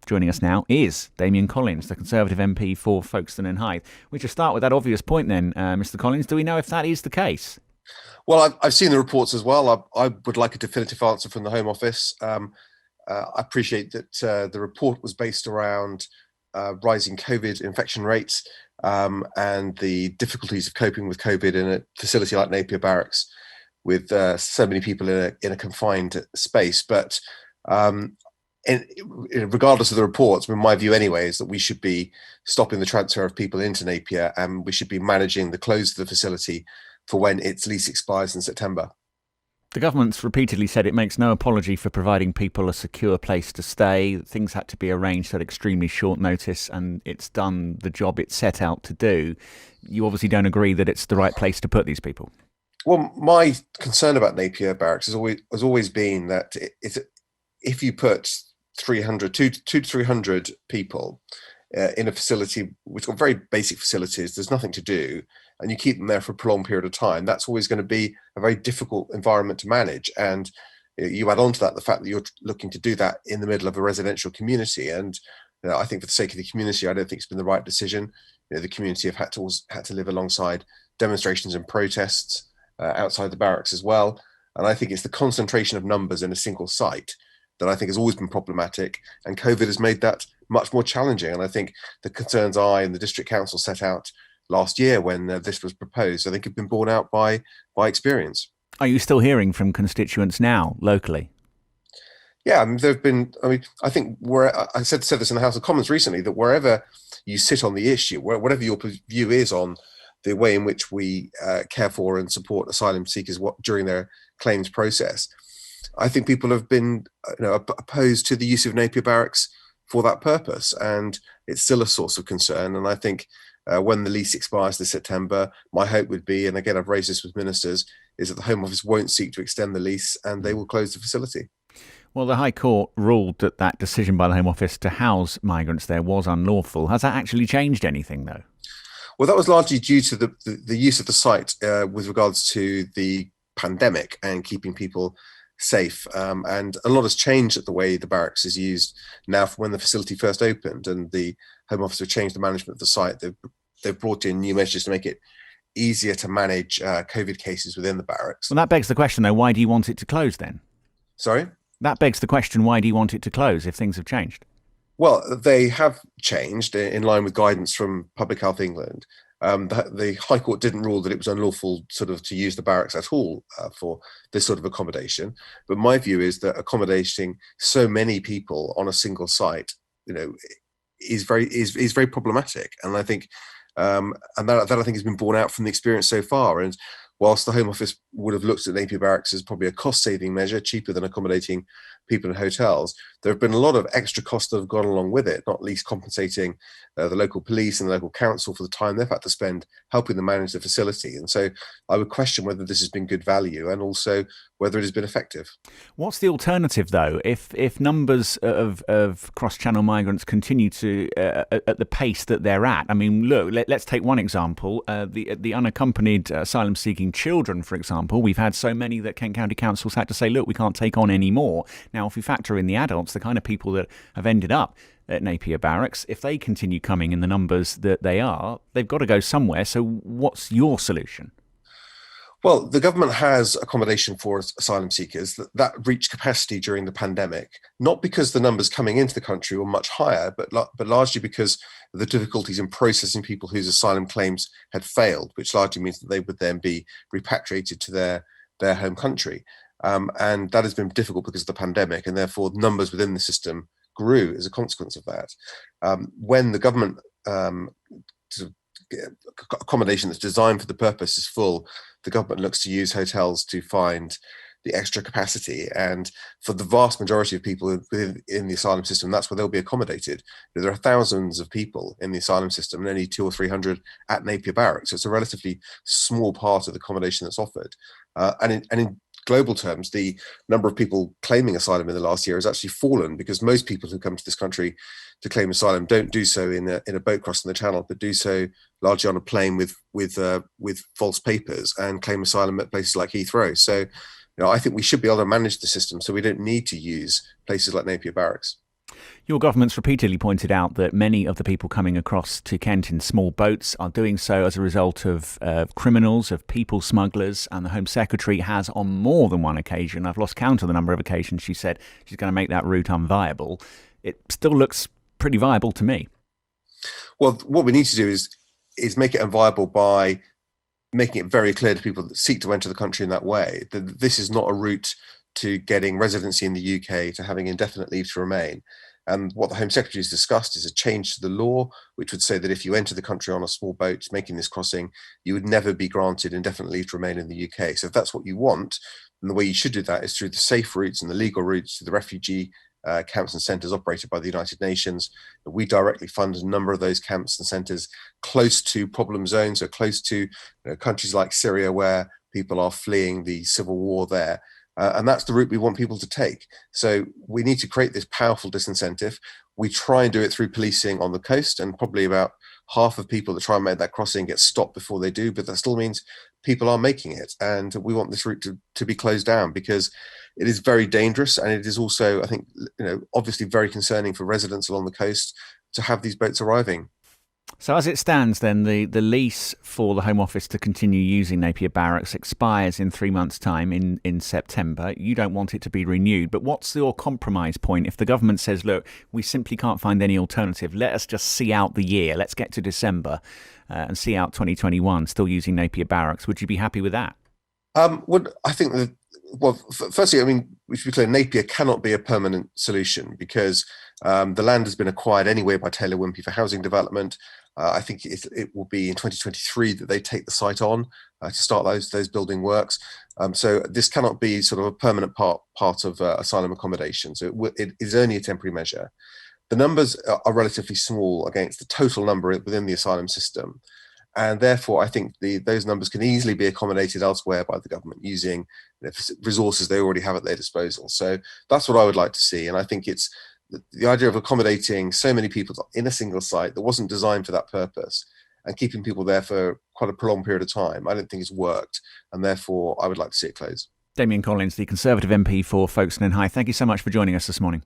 Joining us now is Damian Collins, the Conservative MP for Folkestone and Hythe. We should start with that obvious point then, Mr. Collins. Do we know if that is the case? Well, I've seen the reports as well. I would like a definitive answer from the Home Office. I appreciate that the report was based around rising COVID infection rates and the difficulties of coping with COVID in a facility like Napier Barracks with so many people in a confined space. But regardless of the reports, my view anyway is that we should be stopping the transfer of people into Napier, and we should be managing the close of the facility for when its lease expires in September. The government's repeatedly said it makes no apology for providing people a secure place to stay. Things had to be arranged at extremely short notice, and it's done the job it set out to do. You obviously don't agree that it's the right place to put these people. Well, my concern about Napier Barracks has always been that if you put 200 to 300 people in a facility which got very basic facilities, there's nothing to do, and you keep them there for a prolonged period of time, that's always going to be a very difficult environment to manage. And you add on to that the fact that you're looking to do that in the middle of a residential community. And I think for the sake of the community, I don't think it's been the right decision. The community have had to live alongside demonstrations and protests outside the barracks as well. And I think it's the concentration of numbers in a single site that I think has always been problematic. And COVID has made that much more challenging. And I think the concerns I and the district council set out last year when this was proposed, I think have been borne out by experience. Are you still hearing from constituents now, locally? Yeah, I think I said this in the House of Commons recently, that wherever you sit on the issue, whatever your view is on the way in which we care for and support asylum seekers during their claims process, I think people have been opposed to the use of Napier Barracks for that purpose, and it's still a source of concern. And I think when the lease expires this September, my hope would be, and again I've raised this with ministers, is that the Home Office won't seek to extend the lease and they will close the facility. Well, the High Court ruled that decision by the Home Office to house migrants there was unlawful. Has that actually changed anything, though? Well, that was largely due to the use of the site with regards to the pandemic and keeping people safe, and a lot has changed at the way the barracks is used now from when the facility first opened, and the Home Office have changed the management of the site. They've brought in new measures to make it easier to manage COVID cases within the barracks. Well, that begs the question, though, why do you want it to close then? Sorry? That begs the question, why do you want it to close if things have changed? Well, they have changed in line with guidance from Public Health England. The High Court didn't rule that it was unlawful to use the barracks at all for this sort of accommodation. But my view is that accommodating so many people on a single site, is very problematic. And I think that I think has been borne out from the experience so far. And whilst the Home Office would have looked at Napier Barracks as probably a cost-saving measure, cheaper than accommodating people in hotels, there have been a lot of extra costs that have gone along with it, not least compensating the local police and the local council for the time they've had to spend helping them manage the facility. And so I would question whether this has been good value and also whether it has been effective. What's the alternative, though, if numbers of cross-channel migrants continue to at the pace that they're at? I mean, look, let's take one example: the unaccompanied asylum-seeking children, for example. We've had so many that Kent County Council's had to say, look, we can't take on any more. Now, if we factor in the adults, the kind of people that have ended up at Napier Barracks, if they continue coming in the numbers that they are, they've got to go somewhere. So what's your solution? Well, the government has accommodation for asylum seekers that reached capacity during the pandemic, not because the numbers coming into the country were much higher, but largely because of the difficulties in processing people whose asylum claims had failed, which largely means that they would then be repatriated to their home country. And that has been difficult because of the pandemic, and therefore numbers within the system grew as a consequence of that. When the government accommodation that's designed for the purpose is full, the government looks to use hotels to find the extra capacity. And for the vast majority of people in the asylum system, that's where they'll be accommodated. There are thousands of people in the asylum system and only 200 or 300 at Napier Barracks. So it's a relatively small part of the accommodation that's offered. And in global terms, the number of people claiming asylum in the last year has actually fallen, because most people who come to this country to claim asylum don't do so in a boat crossing the channel, but do so largely on a plane with false papers and claim asylum at places like Heathrow. So, I think we should be able to manage the system so we don't need to use places like Napier Barracks. Your government's repeatedly pointed out that many of the people coming across to Kent in small boats are doing so as a result of criminals, of people smugglers, and the Home Secretary has on more than one occasion, I've lost count of the number of occasions, she said she's going to make that route unviable. It still looks pretty viable to me. Well, what we need to do is make it unviable by making it very clear to people that seek to enter the country in that way that this is not a route to getting residency in the UK, to having indefinite leave to remain. And what the Home Secretary has discussed is a change to the law, which would say that if you enter the country on a small boat making this crossing, you would never be granted indefinite leave to remain in the UK. So if that's what you want, then the way you should do that is through the safe routes and the legal routes to the refugee camps and centres operated by the United Nations. We directly fund a number of those camps and centres close to problem zones, or close to countries like Syria, where people are fleeing the civil war there. And that's the route we want people to take. So we need to create this powerful disincentive. We try and do it through policing on the coast, and probably about half of people that try and make that crossing get stopped before they do, but that still means people are making it. And we want this route to be closed down, because it is very dangerous, and it is also, I think, obviously very concerning for residents along the coast to have these boats arriving. So as it stands then, the lease for the Home Office to continue using Napier Barracks expires in 3 months' time in September. You don't want it to be renewed, but what's your compromise point? If the government says, look, we simply can't find any alternative, let us just see out the year, let's get to December and see out 2021 still using Napier Barracks, would you be happy with that? I think that, well, firstly, I mean, we should be clear, Napier cannot be a permanent solution, because the land has been acquired anyway by Taylor Wimpey for housing development. I think it will be in 2023 that they take the site on to start those building works. So this cannot be sort of a permanent part of asylum accommodation. So it is only a temporary measure. The numbers are relatively small against the total number within the asylum system. And therefore, I think those numbers can easily be accommodated elsewhere by the government using resources they already have at their disposal. So that's what I would like to see. And I think it's the idea of accommodating so many people in a single site that wasn't designed for that purpose, and keeping people there for quite a prolonged period of time, I don't think it's worked. And therefore, I would like to see it close. Damian Collins, the Conservative MP for Folkestone and Hythe, thank you so much for joining us this morning.